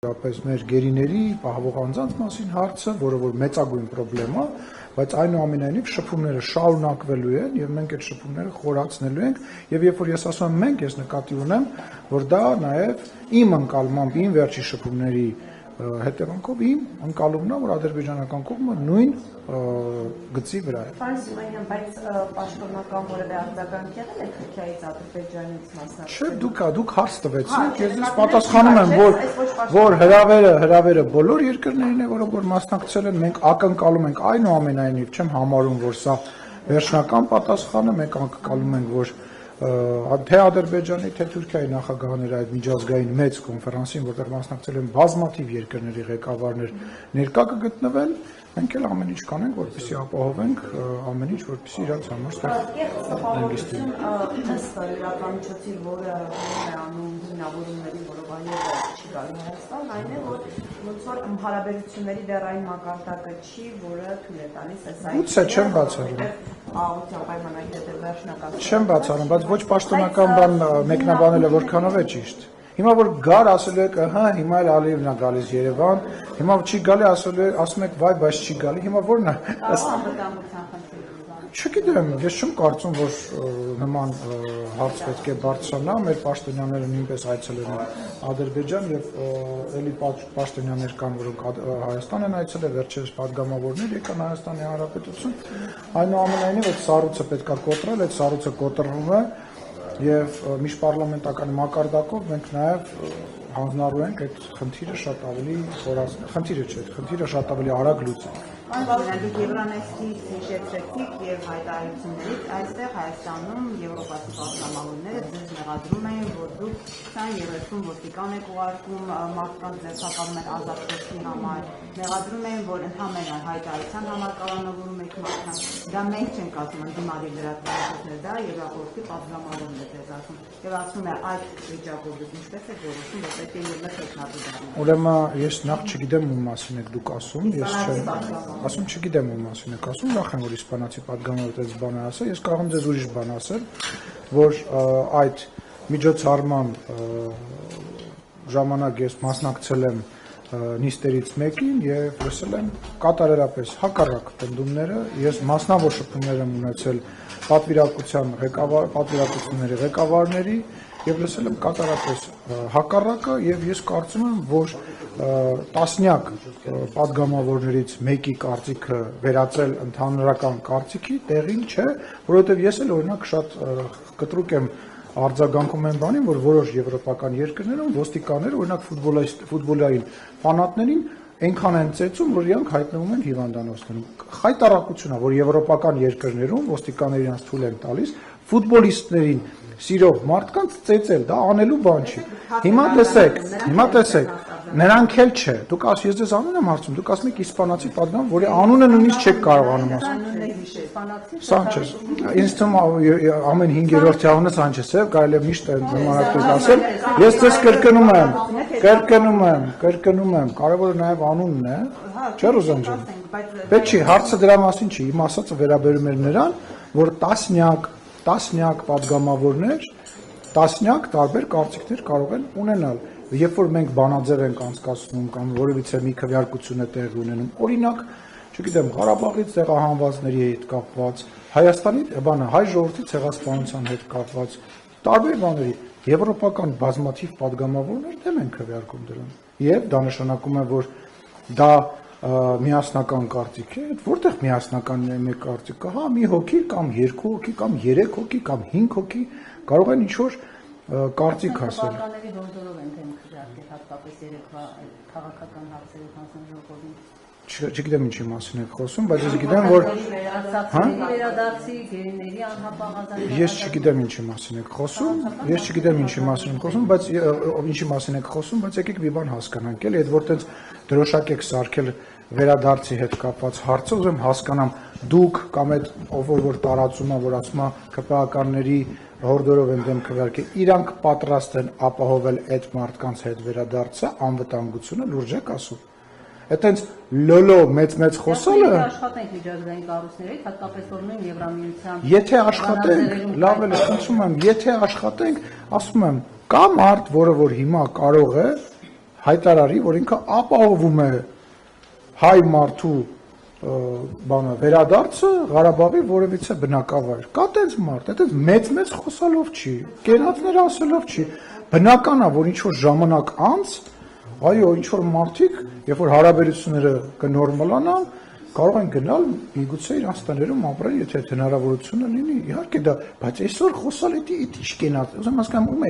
Որպես մեր գերիների պահվող անձանց մասին հարցը, որը որ մեծագույն խնդրեմ է, բայց այնուամենայնիվ շփումները շարունակվելու են եւ մենք այդ շփումները խորացնելու ենք եւ երբ որ ես ասում եմ մենք, ես նկատի ունեմ, որ դա նաեւ իմ ընկալմամբ իմ վերջի շփումների հետևանքով իմ ընկալումն է, որ ադրբեջանական կողմը նույն գծի վրա է։ Պարոն Սիմոնյան, բայց պաշտոնական որևէ արձագանք եղել է Թուրքիայից Ադրբեջանից մասնակցել։ Չէ, դուք հարց տվեցիք, ես պատասխանում եմ, որ հրավերը բոլոր երկրներին է, որոնք որ մասնակցել են, մենք ակնկալում ենք այնուամենայնիվ չեմ համարում, որ սա վերջնական պատասխանը, մենք ակնկալում ենք, որ թե Ադրբեջանի, թե Թուրքիայի նախագահները այդ միջազգային մեծ կոնֆերանսին, որտեղ մասնակցել են բազմաթիվ երկրների ղեկավարներ, ներկա կգտնվեն, մենք էլ ամեն ինչ կանենք, որպեսզի ապահովենք ամեն ինչ, որպեսզի իրաց համար ստեղծվի իրականացուցիչ, որը անում հիմնավորումների, որով այլևս չի գալու Հայաստան, այն է, որ ոնց որ հարաբերությունների դեռային մակարդակը չի, որը թույլ է տալիս այս Գուցե չեմ բացառում։ Աղոթյան պայմանագրի հետ վերջնական։ Չեմ բացառում, բայց ոչ պաշտոնական բան մեկնաբանելը որքանով է ճիշտ։ Հիմա որ գար ասելու եք, ահա, հիմա էլ Ալիևն է գալիս Երևան, հիմա չի գալի ասում եք, վայ, բայց չի գալի, հիմա ո՞րն է։ Անվտանգության խնդիրը։ Չգիտեմ, ես չեմ կարծում, որ նման հարց պետք է բարձրանա, մեր պաշտոնյաները նույնպես այցելել են Ադրբեջան եւ էլի պաշտոնյաներ կան, որոնք Հայաստան են այցելել, վերջերս падգամավորներ եկան Հայաստանի Հանրապետություն, այնուամենայնիվ այդ սառույցը պետք է կոտրել, այդ սառույցը կոտրվում է եւ միջպառլամենտական մակարդակով մենք նաեւ հանձնառու ենք այդ խնդիրը շատ ավելի խնդիրը շատ ավելի արագ լուծել։ Դուք Եվրանեստից հիշեցրեցիք եւ հայտարարություններից այստեղ Հայաստանում եվրոպացի պատգամավորները ձեզ մեղադրում էին, որ դուք 20-30 ոստիկան եք ուղարկում մարդկանց ձերբակալում ազատագրքի համար, մեղադրում էին, որ ընդհանրապես հայտարարության համար կալանավորում եք մարդկանց, դա մենք չենք ասում, ընդդիմադիր լրատվամիջոցներ, դա Եվրոպայի պատգամավորներն է ձեզ ասում, եւ ասում է այդ վիճակով դուք ինչպես եք որոշում, որ պետք է ելնեք հետնաբերել։ Ուրեմն ես նախ չգիտեմ ում մասին եք դուք ասում, ես չեմ ասում չգիտեմ ում մասին եք ասում, ուրախ եմ որ իսպանացի պատգամավորը այս բանը ասա, ես կարող եմ ձեզ ուրիշ բան ասել, որ այդ միջոցառման ժամանակ ես մասնակցել եմ նիստերից մեկին եւ լսել եմ կատարելապես հակառակ պնդումները, ես մասնավոր շփումներ եմ ունեցել պատվիրակությունների ղեկավարների եւ լսել եմ կատարապես հակառակը եւ ես կարծում եմ, որ տասնյակ падգամավորներից մեկի կարծիքը վերածել ընդհանրական կարծիքի տեղին չէ, որովհետեւ ես էլ օրինակ շատ կտրուկ եմ արձագանքում են բանին, որ որոշ եվրոպական երկրներում ոստիկանները օրինակ ֆուտբոլային ֆանատներին այնքան են ծեծում, որ իրանք հայտնվում են հիվանդանոցներում։ Խայտարակություն է, որ եվրոպական երկրներում ոստիկանները իրանք թույլ են տալիս ֆուտբոլիստներին սիրող մարդկանց ծեծել, դա անելու բան չի։ Հիմա տեսեք, նրանք էլ չէ։ Դուք ես ձեզ անուն եմ հարցում, դուք ասում եք իսպանացի падգամ, որի անունը նույնիսկ չեք կարողանում ասել։ Սանչես։ Ինձ թվում ամեն 5-րդ անունը Սանչես է, կարելի է միշտ նմանատիպ ասել։ Ես ձեզ կրկնում եմ, կարևորը նաև անունն է, չէ՞ Ռուզան ջան։ Պետք չի, հարցը դրա մասին չի, իմ ասածը վերաբերում էր նրան, որ տասնյակ падգամավորներ, տասնյակ տարբեր կարծիքներ կարող են ունենալ։ Երբ որ մենք բանաձև ենք անցկացնում կամ որևիցե մի քվեարկություն է տեղի ունենում, օրինակ, չգիտեմ, Ղարաբաղից տեղահանվածների հետ կապված, Հայաստանի հայ ժողովրդի ցեղասպանության հետ կապված, տարբեր բաների, եվրոպական բազմաթիվ падգամավորներ դեմ են քվեարկում դրան։ Եվ դա նշանակում է, որ դա միասնական կարծիք է, որտեղ միասնական մեկ կարծիք կա, հա, մի հոգի կամ 2 հոգի կամ 3 հոգի կամ 5 հոգի կարող են ինչ-որ կարծիք ասել։ Պատկաների հորդորով են դեմ քվեարկել հատկապես երեկվա քաղաքական հարցերի հանձնաժողովին։ Չգիտեմ ինչի մասին եք խոսում, բայց ես գիտեմ, որ վերադարձի գերիների անհապաղ ես չգիտեմ ինչի մասին եք խոսում, բայց եկեք մի բան հասկանանք, էլի, այդ որ տենց դրոշակ եք սարքել վերադարձի հետ կապված հարցը, ուզում հասկանամ, դուք կամ այդ ով որ տարածում է, որ ասում է ԿՊԱ-ականների հորդորով են դեմ քվեարկել, իրանք պատրաստ են ապահովել այդ մարդկանց հետ վերադարձը, անվտանգությունը, լուրջ եք ասում։ Այդտենց լոլո մեծ խոսալը աշխատենք միջազգային կառույցներից, հատկապես որ նույն Եվրամիության Եթե աշխատենք, լավ էլ խնդրում եմ, եթե աշխատենք, ասում եմ, կա մարդ, որը որ հիմա կարող է հայտարարի, որ ինքը ապահովում է հայ մարդու բանը վերադարձը Ղարաբաղի որևիցե բնակավայր։ Կա տենց մարդ, այդպես մեծ խոսալով չի, կենացներ ասելով չի։ Բնական է, որ ինչ-որ ժամանակ անց, այո, ինչ-որ մարդիկ, երբ որ հարաբերությունները կնորմալանան, կարող են գնալ միգուցե իրանց տներում ապրել, եթե այդ հնարավորությունը լինի։ Իհարկե դա, բայց այսօր խոսալ էդի ինչ կենաց, ուզում հասկանում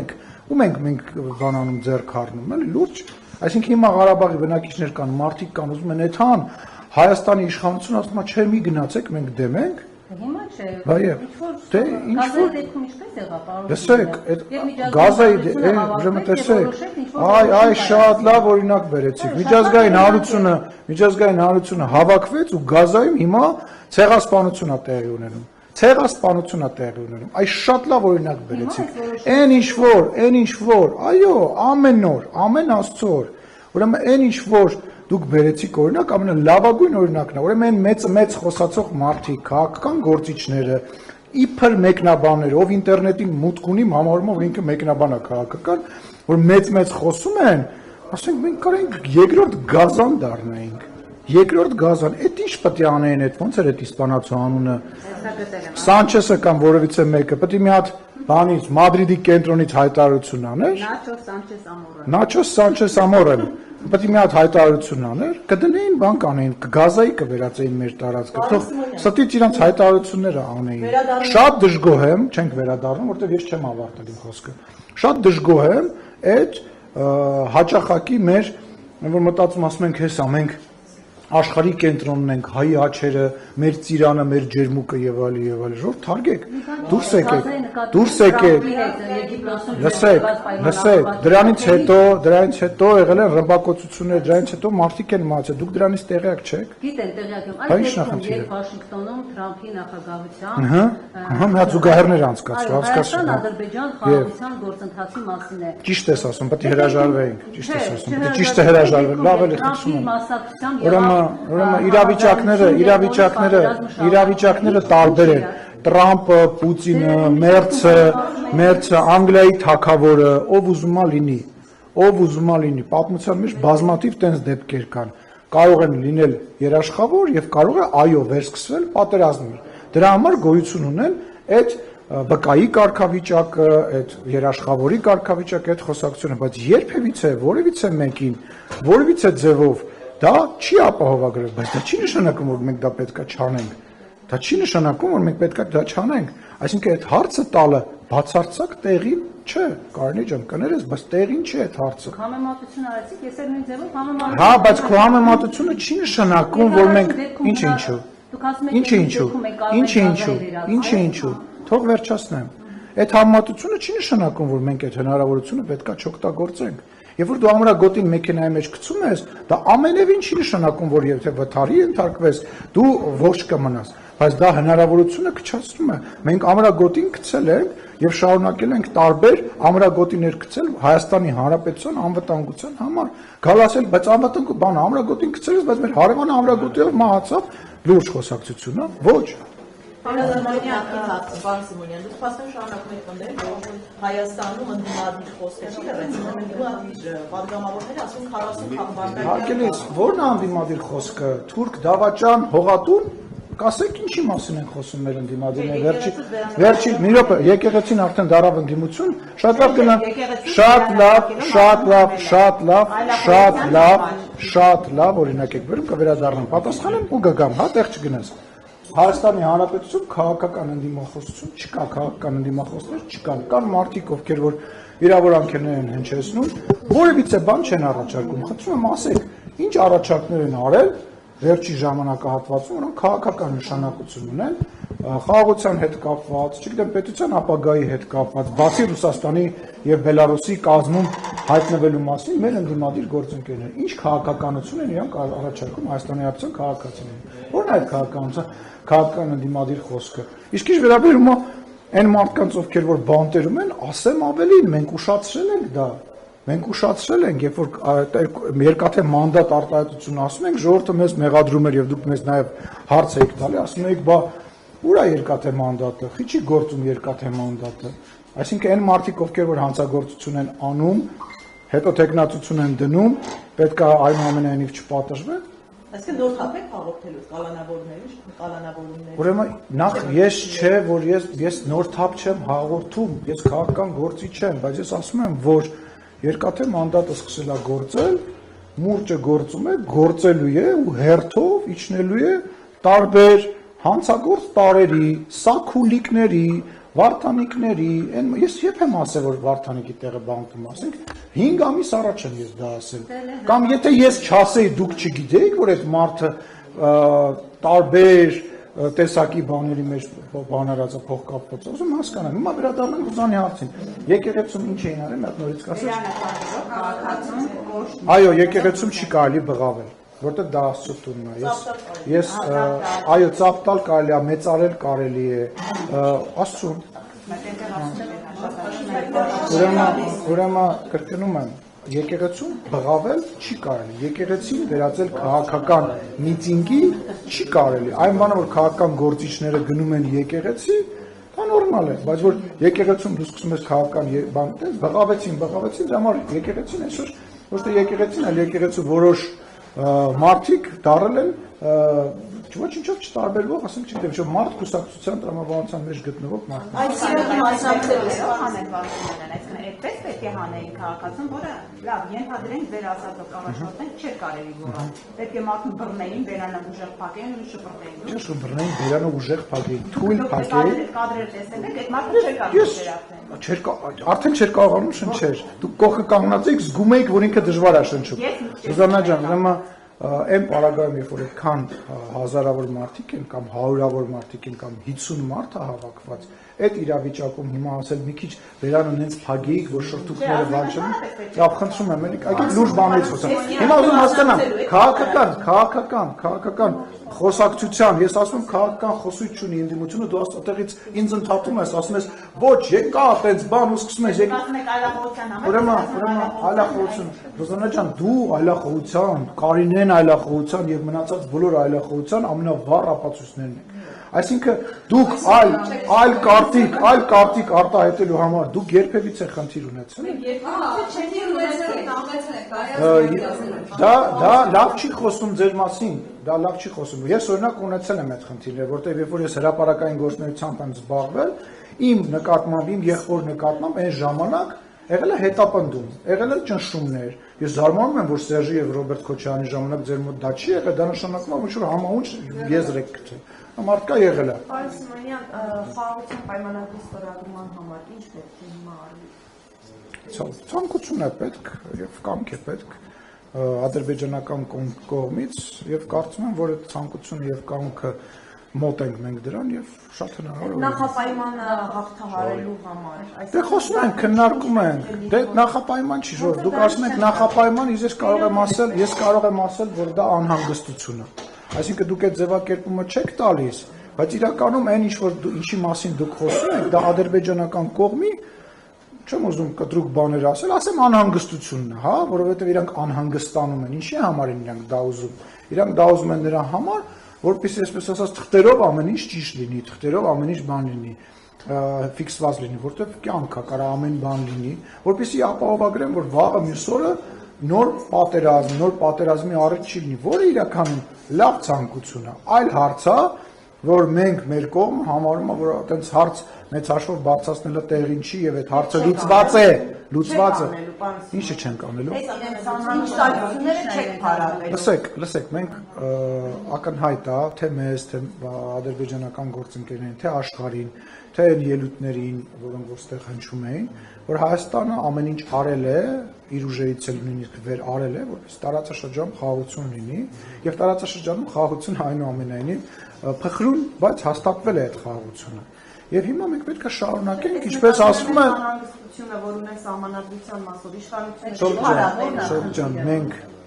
ում ենք մենք բանանում ձեռք առնում, էլի լուրջ, այսինքն հիմա Ղարաբաղի բնակիչներ կան, մարդիկ կան, ուզում են այդքան Հայաստանի իշխանությունը ասում է, չէ, մի գնացեք, մենք դեմ ենք։ Հիմա չէ։ Դե ինչ-որ դեպքում ինչպես եղավ, պարոն։ Տեսեք, այդ գազայի ուրեմն տեսեք, այ շատ լավ օրինակ բերեցիք։ Միջազգային հանրությունը հավաքվեց ու գազայում հիմա ցեղասպանություն է տեղի ունենում։ Ցեղասպանություն է տեղի ունենում։ Այս շատ լավ օրինակ բերեցիք։ Այն ինչ որ, այո, ամեն օր, ամեն աստծո օր։ Ուրեմն այն ինչ որ դուք բերեցիք օրինակ, ամենալավագույն օրինակն է։ Ուրեմն այն մեծ խոսացող մարդիկ, քաղաքական գործիչները, իբր մեկնաբաններ, ով ինտերնետին մուտք ունի, համարում որ ինքը մեկնաբան է քաղաքական, որ մեծ խոսում են, ասենք մենք կարենք երկրորդ գազան դառնայինք։ Երկրորդ գազան, այդ ինչ պետք է անեին այդ ոնց էր այդ իսպանացու անունը։ Սանչեսը կամ որևիցե մեկը, պետք է մի հատ բանից Մադրիդի կենտրոնից հայտարարություն աներ։ Նաչո Սանչես Ամորել։ Պետք է մի հատ հայտարարություն աներ, կդնեին բան կանեին, գազայի կվերածեին մեր տարածքը, թող ստից իրանց հայտարարությունները անեին։ Շատ դժգոհ եմ, չենք վերադառնում, որտեղ ես չեմ ավարտել իմ խոսքը։ Շատ դժգոհ եմ այդ հաճախակի մեր, որ մտածում ասում ենք, հեսա մենք աշխարհի կենտրոնն ենք, հայի աչերը, մեր ծիրանը, մեր ջերմուկը եւ այլն, ժողովուրդ թարգեք, դուրս եկեք, լսեք, դրանից հետո եղել են ռմբակոծություններ, դրանից հետո մարդիկ են մահացել, դուք դրանից տեղյակ չեք։ Գիտեն, տեղյակ եմ, այս դեպքում երբ Վաշինգտոնում Թրամփի նախագահությամբ մի հատ զուգահեռներ անցկացրու, Հայաստան Ադրբեջան խաղաղության գործընթացի մասին է։ Ճիշտ ես ասում, պետք է հրաժարվեինք, ճիշտ ես ասում, պետք է ճիշտ հրաժարվել, լավ էլ եմ իրավիճակները տարբեր են։ Տրամպը, Պուտինը, Մերցը, Անգլիայի թագավորը, ով ուզում է լինի, պատմության մեջ բազմաթիվ տենց դեպքեր կան։ Կարող են լինել երաշխավոր եւ կարող է այո վերսկսվել պատերազմներ։ Դրա համար գոյություն ունեն այդ բկայի կարգավիճակը, այդ երաշխավորի կարգավիճակը, այդ խոսակցությունը, բայց երբևիցե որևիցե մեկին, որևիցե ձևով դա չի ապահովագրել, բայց դա չի նշանակում, որ մենք դա պետքա չանենք։ Դա չի նշանակում, որ մենք պետքա դա չանենք։ Այսինքն այդ հարցը տալը բացարձակ տեղին չէ, Կարինե ջան, կներես, բայց տեղին չէ այդ հարցը։ Համեմատություն արեցիք, ես էլ նույն ձևով համեմատում։ Հա, բայց քո համեմատությունը չի նշանակում, որ մենք ինչու։ Թող վերջացնեմ։ Այդ համեմատությունը չի նշանակում, որ մենք այդ հնարավորությունը պետքա չօգտագործենք։ Երբ որ դու ամրագոտին մեքենայի մեջ գցում ես, դա ամենևին չի նշանակում, որ եթե վթարի ենթարկվես, դու ողջ կմնաս, բայց դա հնարավորությունը քչացնում է։ Մենք ամրագոտին գցել ենք եւ շարունակել ենք տարբեր ամրագոտիներ գցել Հայաստանի Հանրապետության անվտանգության համար։ Գալ ասել, բայց անվտանգ բան ամրագոտին գցել ես, բայց մեր հարևանը ամրագոտիով մահացավ, լուրջ խոսակցություն, ոչ։ Պարոն Սիմոնյան, դուք փաստորեն շարունակում եք պնդել, որ Հայաստանում ընդդիմադիր խոսքը չի լրացնում, պատգամավորները ասում 40 խաղբաններ։ Հարգելիս, ո՞րն է ընդդիմադիր խոսքը։ Թուրք դավաճան հողատուն, կասեք ինչի մասին են խոսում մեր ընդդիմադիրները, վերջին մի րոպե, եկեղեցին արդեն դարավ ընդդիմություն, շատ լավ օրինակ եք բերում, կվերադառնամ, պատասխանեմ ու կգամ, հա, տեղ չգնաս։ Հայաստանի Հանրապետություն քաղաքական ընդդիմախոսություն չկա, քաղաքական ընդդիմախոսներ չկան, կան մարդիկ, ովքեր որ վիրավորանքներ են հնչեցնում, որևիցե բան չեն առաջարկում, խնդրում եմ ասեք, ինչ առաջարկներ են արել վերջի ժամանակահատվածում, որոնք քաղաքական նշանակություն ունեն, խաղաղության հետ կապված, չգիտեմ, պետության ապագայի հետ կապված, բացի Ռուսաստանի եւ Բելարուսի կազմում հայտնվելու մասին մեր ընդդիմադիր գործընկերներ, ինչ քաղաքականություն են իրանք առաջարկում Հայաստանի Հանրապետության քաղաքացիներին։ Ո՞րն է այդ քաղաքական ընդդիմադիր խոսքը։ Իսկ ինչ վերաբերում է այն մարդկանց, ովքեր որ բանտերում են, ասեմ ավելին, մենք ուշացրել ենք դա։ Մենք ուշացրել ենք, երբ որ երկաթե մանդատ արտահայտություն ասում ենք, ժողովուրդը մեզ մեղադրում էր եւ դուք մեզ նաեւ հարց եք տալի, ասում եք, բա ուր է երկաթե մանդատը, խիչի գործում երկաթե մանդատը։ Այսինքն այն մարդիկ, ովքեր որ հանցագործություն են անում, հետո տեխնացություն են դնում, պետք է այնուամենայնիվ չպատժվեն։ Այսինքն նոր թափ եք հաղորդելու կալանավորումների։ Ուրեմն նախ ես չէ, որ ես նոր թափ չեմ հաղորդում, ես քաղաքական գործի չեմ, բայց ես ասում եմ, որ երկաթե մանդատը սկսել է գործել, մուրճը գործում է, գործելու է ու հերթով իջնելու է տարբեր հանցագործ տարերի, սաքուլիկների, վարդանիկների, ես երբ եմ ասել, որ վարդանիկի տեղը բանկում ասենք, 5 ամիս առաջ եմ ես դա ասել, կամ եթե ես չասեի, դուք չգիտեիք, որ այդ մարդը տարբեր տեսակի բաների մեջ բանարածը փոխկապված, ուզում հասկանամ, հիմա վերադառնանք Ռուզանի հարցին, եկեղեցում ինչ էին արել, մի հատ նորից կասես, այո, եկեղեցում չի կարելի բղավել, որտեղ դա Աստծո տունն է, այո, ծափ տալ կարելի է, մեծարել կարելի է, Աստծուն, ուրեմն կրկնում եմ, եկեղեցում բղավել չի կարելի, եկեղեցին վերածել քաղաքական միտինգի չի կարելի, այն բանը, որ քաղաքական գործիչները գնում են եկեղեցի, դա նորմալ է, բայց որ եկեղեցում դու սկսում ես քաղաքական բան տես, բղավեցին, դրա համար եկեղեցին այսօր, ոչ թե եկեղեցին, այլ եկեղեցու որոշ մարդիկ դարել են ոչինչով չտարբերվող, ասենք չգիտեմ, չէ մարդ կուսակցության տրամաբանության մեջ գտնվող մարդ։ Այս իրակի մասնակցել այդպես պետք է հանեին քաղաքացուն, որը լավ, ենթադրենք ձեր ասածով կառաջնորդեն չէր կարելի գոռալ։ Պետք է մարդուն բռնեին, բերանը ուժեղ փակեին ու շպրտեին։ Չէ, բռնեին, բերանը ուժեղ փակեին, թույլ փակեին։ Կադրեր տեսել եք, այդ մարդը չէր կարող վերացնել։ Արդեն չէր կարողանում շնչեր։ Դուք կողքը կանգնած եք, զգում եք, որ ինքը դժվար է շնչում։ Զուզաննա ջան, ուրեմն այն պարագայում, երբ որ այդքան հազարավոր մարդիկ են կամ հարյուրավոր մարդիկ են կամ 50 մարդ է հավաքված, այդ իրավիճակում հիմա ասել մի քիչ վերանը նենց փագեիք, որ շրթուկները վաճառեն, լավ խնդրում եմ, էլի այգի լուրջ բանից խոսեմ։ Հիմա ուզում հասկանամ, քաղաքական խոսակցության, ես ասում եմ քաղաքական խոսույթ չունի ընդդիմությունը, դու այդտեղից ինձ ընդհատում ես, ասում ես, ոչ, եկա, այդպես բան ու սկսում ես ուրեմն այլախոհություն, Ռոզաննա ջան, դու այլախոհության, Կարինեն այլախոհության եւ մնացած բոլոր այլախոհության ամենավառ ապացույցներն եք։ Այսինքն դուք այլ կարտիկ արտահայտելու համար դուք երբևիցե խնդիր ունեցել եք։ Դա լավ չի խոսում ձեր մասին, դա լավ չի խոսում։ Ես օրինակ ունեցել եմ այդ խնդիրները, որտեղ երբ որ ես հրապարակային գործունեությամբ եմ զբաղվել, իմ նկատմամբ, իմ եղբոր նկատմամբ այն ժամանակ եղել է հետապնդում, եղել են ճնշումներ։ Ես զարմանում եմ, որ Սերժի եւ Ռոբերտ Քոչարյանի ժամանակ ձեր մոտ դա չի եղել, դա նշանակում է, որ համահունչ եզր եք գտել։ Մարդկա եղել է։ Պարոն Սիմոնյան, խաղաղության պայմանագրի ստորագրման համար ինչ պետք է հիմա արվի։ Ցանկություն է պետք եւ կամք է պետք ադրբեջանական կողմից եւ կարծում եմ, որ այդ ցանկությունը եւ կամքը մոտ ենք մենք դրան եւ շատ հնարավոր է Նախապայմանը հաղթահարելու համար։ Դե խոսում ենք, քննարկում ենք։ Դե նախապայման չի, որ դուք ասում եք նախապայման, ես կարող եմ ասել, որ դա անհանգստություն է։ Այսինքն դուք այդ ձևակերպումը չեք տալիս, բայց իրականում այն ինչի մասին դուք խոսում եք, դա ադրբեջանական կողմի, չեմ ուզում կտրուկ բաներ ասեմ անհանգստությունն է, հա, որովհետև իրանք անհանգստանում են, ինչի համար են իրանք դա ուզում։ Իրանք դա ուզում են նրա համար, որպեսզի այսպես ասած թղթերով ամեն ինչ ճիշտ լինի, թղթերով ամեն ինչ բան լինի, ֆիքսված լինի, որտեղ կյանք է, կարող ամեն բան լինի, որպեսզի ապահովագրեն, որ վաղը մյուս օրը նոր պատերազմի առիթ չի լինի, որը իրականում լավ ցանկություն է, այլ հարց է, որ մենք մեր կողմ համարում է, որ այդպես հարց մեծ հաշվով բացացնելը տեղին չի եւ այդ հարցը լուծված է։ Ինչը չենք անելու։ Լսեք, մենք ակնհայտ է, թե մեզ, թե ադրբեջանական գործընկերներին, թե աշխարհին, թե ելույթներին, որոնք որտեղ հնչում էին, որ Հայաստանը ամեն ինչ արել է, իր ուժերից էլ նույնիսկ վեր արել է, որպես տարածաշրջանում խաղաղություն լինի, եւ տարածաշրջանում խաղաղությունը այնուամենայնիվ փխրուն, բայց հաստատվել է այդ խաղաղությունը։ Եվ հիմա մենք պետք է շարունակենք, ինչպես ասվում է, հանգստությունը, որ ունեն սահմանադրության մասով իշխանությունը,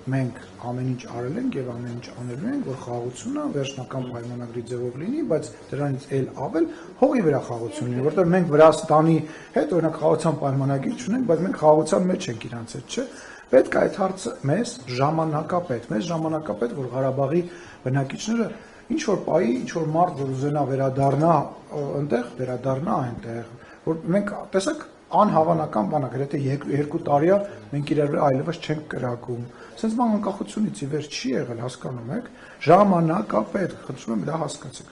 մենք ամեն ինչ արել ենք եւ ամեն ինչ անելու ենք, որ խաղաղությունը վերջնական պայմանագրի ձևով լինի, բայց դրանից էլ ավել հողի վրա խաղաղություն լինի, որտեղ մենք Վրաստանի հետ օրինակ խաղաղության պայմանագիր չունենք, բայց մենք խաղաղության մեջ ենք իրանց հետ, չէ՞։ Պետք է այդ հարցը մեզ ժամանակապետ, որ Ղարաբաղի բնակիչները ինչ որ պայի, ինչ որ մարդ որ ուզենա վերադառնա այնտեղ, որ մենք տեսակ անհավանական բան է, գրեթե 2 տարի է մենք իրար այլևս չենք կրակում։ Սենց բան անկախությունից ի վեր չի եղել, հասկանում եք, ժամանակա պետք, խնդրում եմ դա հասկացեք։